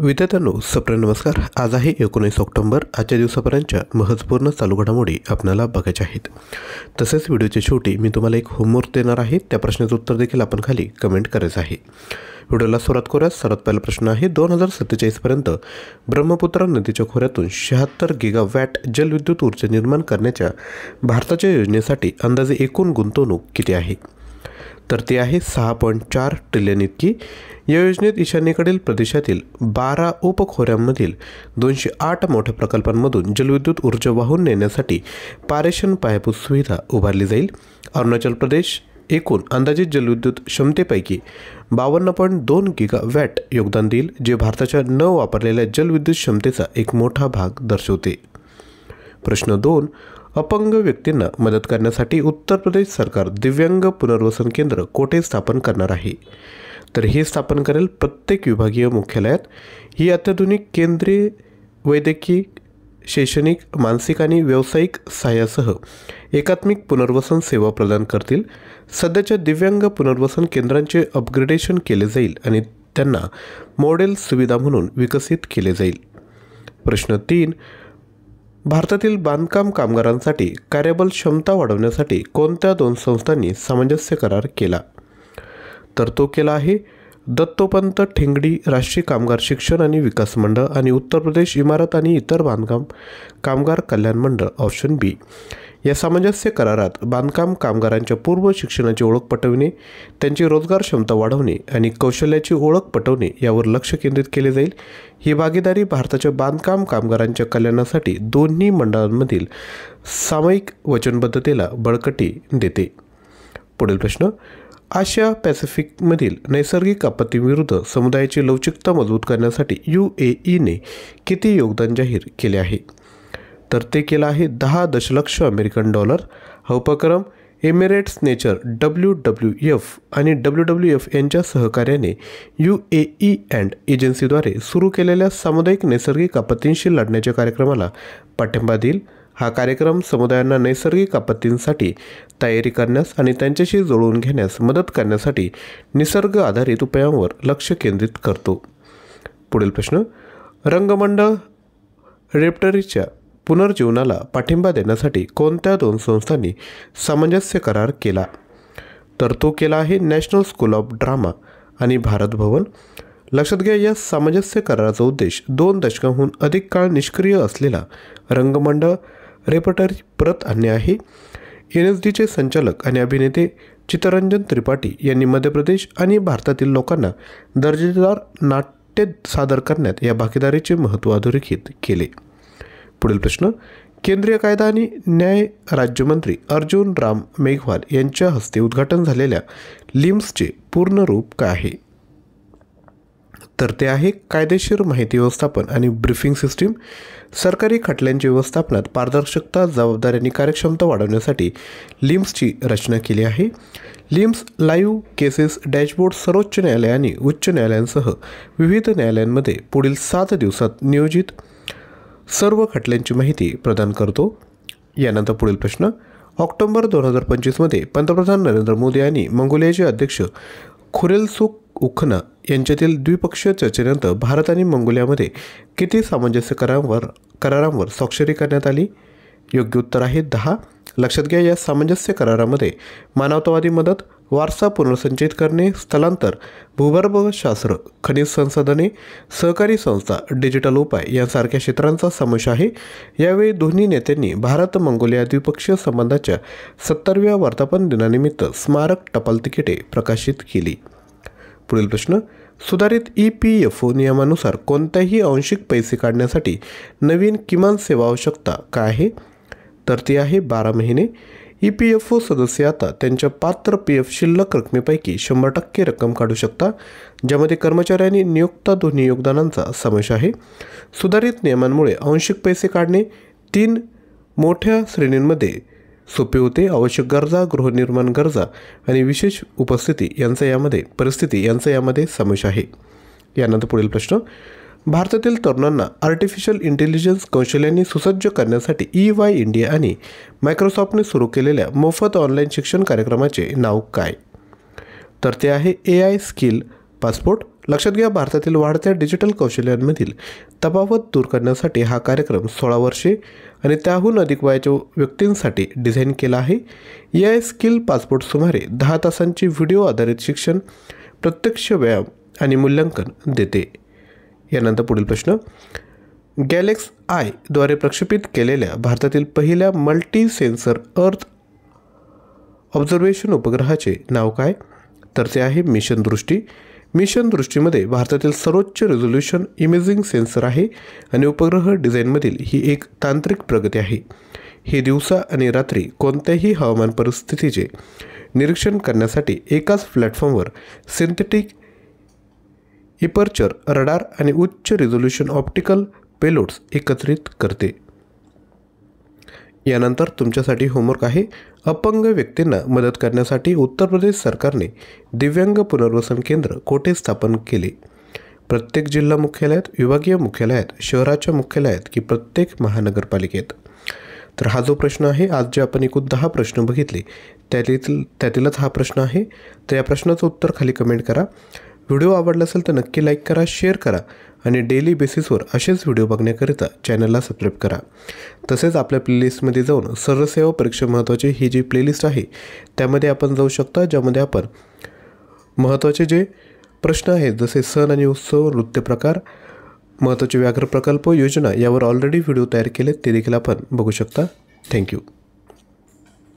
विद्यार्थ्यांनो सप्रे नमस्कार। आज आहे 19 ऑक्टोबर। आजच्या दिवसापर्यंतच्या महत्त्वपूर्ण चालू घडामोडी आपल्याला बघायच्या आहेत। तसेच व्हिडिओच्या शेवटी मी तुम्हाला एक होमवर्क देणार आहे, त्या प्रश्नाचं उत्तर देखील आपण खाली कमेंट करायचं आहे। व्हिडिओला सुरुवात करूया। सर्वात पहिला प्रश्न आहे 2047 पर्यंत ब्रह्मपुत्रा नदीच्या खोऱ्यातून 76 गिगावॅट जलविद्युत ऊर्जा निर्माण करण्याच्या भारताच्या योजनेसाठी अंदाजे एकूण गुंतवणूक किती आहे? तर ती आहे 6.4 ट्रिलियन इतकी। या योजनेत ईशान्येकडील प्रदेशातील 12 उपखोऱ्यांमधील 208 मोठ्या प्रकल्पांमधून जलविद्युत ऊर्जा वाहून नेण्यासाठी पारेषण पायाभूत सुविधा उभारली जाईल। अरुणाचल प्रदेश एकूण अंदाजित जलविद्युत क्षमतेपैकी 52.2 गिगावॅट योगदान देईल, जे भारताच्या न वापरलेल्या जलविद्युत क्षमतेचा एक मोठा भाग दर्शवते। प्रश्न 2, अपंग व्यक्तींना मदत करण्यासाठी उत्तर प्रदेश सरकार दिव्यांग पुनर्वसन केंद्र कोठे स्थापन करणार आहे? तर हे स्थापन करेल प्रत्येक विभागीय मुख्यालयात। ही अत्याधुनिक केंद्रीय वैद्यकीय, शैक्षणिक, मानसिक आणि व्यावसायिक सहाय्यासह एकात्मिक पुनर्वसन सेवा प्रदान करतील। सध्याच्या दिव्यांग पुनर्वसन केंद्रांचे अपग्रेडेशन केले जाईल आणि त्यांना मॉडेल सुविधा म्हणून विकसित केले जाईल। प्रश्न 3, भारतातील बांधकाम कामगारांसाठी कार्यबल क्षमता वाढवण्यासाठी कोणत्या 2 संस्थांनी सामंजस्य करार केला? तर तो केला आहे दत्तोपंत ठेंगडी राष्ट्रीय कामगार शिक्षण आणि विकास मंडळ आणि उत्तर प्रदेश इमारत आणि इतर बांधकाम कामगार कल्याण मंडळ ऑप्शन बी। या सामंजस्य करारात बांधकाम कामगारांच्या पूर्व शिक्षणाची ओळख पटविणे, त्यांची रोजगार क्षमता वाढवणे आणि कौशल्याची ओळख पटवणे यावर लक्ष केंद्रित केले जाईल। ही भागीदारी भारताच्या बांधकाम कामगारांच्या कल्याणासाठी दोन्ही मंडळांमधील सामायिक वचनबद्धतेला बळकटी देते। पुढील प्रश्न, आशिया पॅसिफिकमधील नैसर्गिक आपत्तीविरुद्ध समुदायाची लवचिकता मजबूत करण्यासाठी UAEने किती योगदान जाहीर केले आहे? तर ते केलं आहे 10 दशलक्ष अमेरिकन डॉलर। हा उपक्रम एमिरेट्स नेचर, WWF आणि WWF यांच्या सहकार्याने UAE अँड एजन्सीद्वारे सुरू केलेल्या सामुदायिक नैसर्गिक आपत्तींशी लढण्याच्या कार्यक्रमाला पाठिंबा देईल। हा कार्यक्रम समुदायांना नैसर्गिक आपत्तींसाठी तयारी करण्यास आणि त्यांच्याशी जुळवून घेण्यास मदत करण्यासाठी निसर्ग आधारित उपायांवर लक्ष केंद्रित करतो। पुढील प्रश्न, रंगमंडळ रेपर्टरीच्या पुनर्जीवनाला पाठिंबा देण्यासाठी कोणत्या 2 संस्थांनी सामंजस्य करार केला? तर तो केला आहे नॅशनल स्कूल ऑफ ड्रामा आणि भारत भवन। लक्षात घ्या, या सामंजस्य कराराचा उद्देश 2 दशकांहून अधिक काळ निष्क्रिय असलेला रंगमंडळ रेपर्टरी परत आणणे आहे। NSDचे संचालक आणि अभिनेते चित्तरंजन त्रिपाठी यांनी मध्य प्रदेश आणि भारतातील लोकांना दर्जेदार नाट्य सादर करण्यात या भागीदारीचे महत्त्व अधोरेखित केले। पुढील प्रश्न, केंद्रीय कायदा आणि न्याय राज्यमंत्री अर्जुन राम मेघवाल यांच्या हस्ते उद्घाटन झालेल्या लिम्सचे पूर्ण रूप काय आहे? तर ते आहे कायदेशीर माहिती व्यवस्थापन आणि ब्रीफिंग सिस्टीम। सरकारी खटल्यांच्या व्यवस्थापनात पारदर्शकता, जबाबदारी आणि कार्यक्षमता वाढवण्यासाठी लिम्सची रचना केली आहे। लिम्स लाईव्ह केसेस डॅशबोर्ड सर्वोच्च न्यायालय आणि उच्च न्यायालयांसह विविध न्यायालयांमध्ये पुढील 7 दिवसात नियोजित सर्व खटल्यांची माहिती प्रदान करतो। यानंतर पुढील प्रश्न, ऑक्टोबर 2025 मध्ये पंतप्रधान नरेंद्र मोदी आणि मंगोलियाचे अध्यक्ष खुरेलसुख यांच्यातील द्विपक्षीय चर्चेनंतर भारत आणि मंगोलियामध्ये किती सामंजस्य करारांवर स्वाक्षरी करण्यात आली? योग्य उत्तर आहे 10। लक्षात घ्या, या सामंजस्य करारामध्ये मानवतावादी मदत, वारसा पुनर्संचयित करणे, स्थलांतर, भूगर्भशास्त्र, खनिज संसाधने, सहकारी संस्था, डिजिटल उपाय यांसारख्या क्षेत्रांचा समावेश आहे। यावेळी दोन्ही नेत्यांनी भारत मंगोलिया द्विपक्षीय संबंधाच्या 70व्या वर्धापन दिनानिमित्त स्मारक टपाल तिकिटे प्रकाशित केली। पुढील प्रश्न, सुधारित EPFO नियमानुसार कोणत्याही आंशिक पैसे काढण्यासाठी नवीन किमान सेवा आवश्यकता काय आहे? तर ती आहे 12 महिने। EPFO सदस्य आता त्यांच्या पात्र PF शिल्लक रकमेपैकी 100% रक्कम काढू शकता, ज्यामध्ये कर्मचारी आणि नियोक्ता दोन्ही योगदानांचा समावेश आहे। सुधारित नियमांमुळे आंशिक पैसे काढणे 3 मोठ्या श्रेणींमध्ये सोपे होते। आवश्यक गरजा, गृहनिर्माण गरजा आणि विशेष परिस्थिती यांचा यामध्ये समावेश आहे। यानंतर पुढील प्रश्न, भारतातील तरुणांना आर्टिफिशियल इंटेलिजन्स कौशल्यांनी सुसज्ज करण्यासाठी EY इंडिया आणि मायक्रोसॉफ्टने सुरू केलेल्या मोफत ऑनलाईन शिक्षण कार्यक्रमाचे नाव काय? तर ते आहे AI स्किल पासपोर्ट। लक्षात घ्या, भारतातील वाढत्या डिजिटल कौशल्यांमधील तफावत दूर करण्यासाठी हा कार्यक्रम 16 वर्षे आणि त्याहून अधिक वयाच्या व्यक्तींसाठी डिझाईन केला आहे. या स्किल पासपोर्ट सुमारे 10 तासांची व्हिडिओ आधारित शिक्षण, प्रत्यक्ष व्यायाम आणि मूल्यांकन देते. यानंतर पुढील प्रश्न, गॅलेक्स आय द्वारे प्रक्षेपित केलेल्या भारतातील पहिल्या मल्टी सेन्सर अर्थ ऑब्झर्वेशन उपग्रहाचे नाव काय? तर ते आहे मिशन दृष्टी. मिशन दृष्टीमध्ये भारतातील सर्वोच्च रेझोल्यूशन इमेजिंग सेन्सर आहे आणि उपग्रह डिझाईनमधील ही एक तांत्रिक प्रगती आहे. हे दिवसा आणि रात्री कोणत्याही हवामान परिस्थितीचे निरीक्षण करण्यासाठी एकाच प्लॅटफॉर्मवर सिंथेटिक इपर्चर रडार आणि उच्च रिझोल्यूशन ऑप्टिकल पेलोड्स एकत्रित करते. यानंतर तुमच्यासाठी होमवर्क आहे. अपंग व्यक्तींना मदत करण्यासाठी उत्तर प्रदेश सरकारने दिव्यांग पुनर्वसन केंद्र कोठे स्थापन केले? प्रत्येक जिल्हा मुख्यालयात, विभागीय मुख्यालयात, शहराच्या मुख्यालयात की प्रत्येक महानगरपालिकेत? तर हा जो प्रश्न आहे, आज जे आपण एकूण 10 प्रश्न बघितले त्यातीलच हा प्रश्न आहे. तर या प्रश्नाचं उत्तर खाली कमेंट करा. व्हिडिओ आवडला असेल तर नक्की लाईक करा, शेअर करा आणि डेली बेसिसवर असेच व्हिडिओ बघण्याकरिता चॅनलला सबस्क्राईब करा. तसेच आपल्या प्लेलिस्टमध्ये जाऊन सर्वसेवा परीक्षा महत्त्वाची ही जी प्लेलिस्ट आहे त्यामध्ये आपण जाऊ शकता, ज्यामध्ये आपण महत्त्वाचे जे प्रश्न आहेत जसे सण आणि उत्सव, नृत्यप्रकार, महत्त्वाचे व्याघ्र प्रकल्प, योजना यावर ऑलरेडी व्हिडिओ तयार केले, ते देखील आपण बघू शकता. थँक्यू.